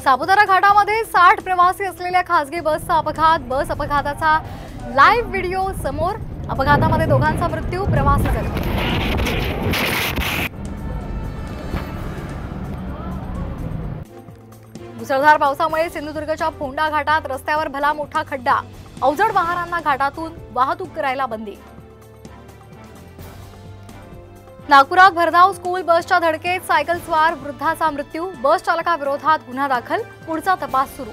सापुतारा घाटामध्ये 60 प्रवासी असलेल्या खासगी बसचा अपघात। बस अपघाताचा लाईव्ह व्हिडिओ समोर। अपघातामध्ये दोघांचा मृत्यू, प्रवासी जखमी। मुसळधार पावसामुळे सिंधुदुर्गच्या फोंडा घाटात रस्त्यावर भला मोठा खड्डा। अवजड वाहनांना घाटातून वाहतूक करायला बंदी। नागपुरात भरधाव स्कूल बसच्या धडकेत सायकल स्वार वृद्धाचा मृत्यू। बस चालकाविरोधात गुन्हा दाखल, पुढचा तपास सुरू।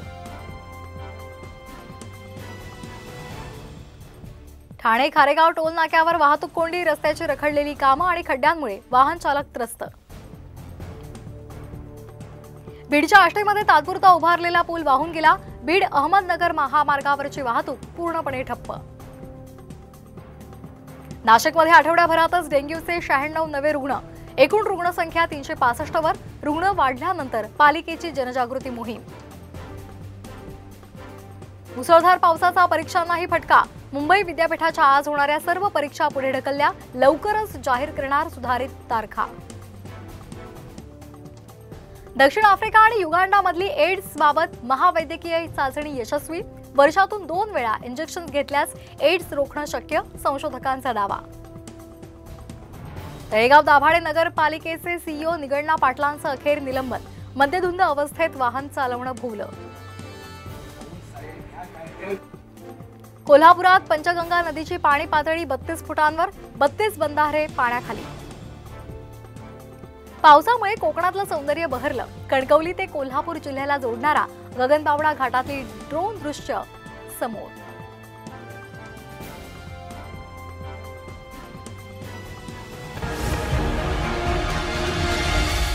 ठाणे खारेगाव टोल नाक्यावर वाहतूक कोंडी, रस्त्याची रखडलेली कामं आणि खड्ड्यांमुळे वाहन चालक त्रस्त। बीडच्या आष्टीमध्ये तात्पुरता उभारलेला पूल वाहून गेला। बीड अहमदनगर महामार्गावरची वाहतूक पूर्णपणे ठप्प। नाशिकमध्ये आठवड्याभरातच डेंग्यूचे 96 नवे रुग्ण। एकूण रुग्णसंख्या 365 वर। रुग्ण वाढल्यानंतर पालिकेची जनजागृती मोहीम। मुसळधार पावसाचा परीक्षांनाही फटका। मुंबई विद्यापीठाच्या आज होणाऱ्या सर्व परीक्षा पुढे ढकलल्या। लवकरच जाहीर करणार सुधारित तारखा। दक्षिण आफ्रिका आणि युगांडामधली एड्स बाबत महावैद्यकीय चाचणी यशस्वी। वर्षातून 2 वेळा इंजेक्शन घेतल्यास एड्स रोखणं शक्य, संशोधकांचा दावा। तळेगाव दाभाडे नगरपालिकेचे सीईओ निगण्णा पाटलांचं अखेर निलंबन। मद्यधुंद अवस्थेत वाहन चालवणं भोवलं। कोल्हापुरात पंचगंगा नदीची पाणी पातळी 32 फुटांवर, 32 बंधारे पाण्याखाली। पावसामुळे कोकणातलं सौंदर्य बहरलं। कणकवली ते कोल्हापूर जिल्ह्याला जोडणारा गगनबावडा घाटातली ड्रोन दृश्य समोर।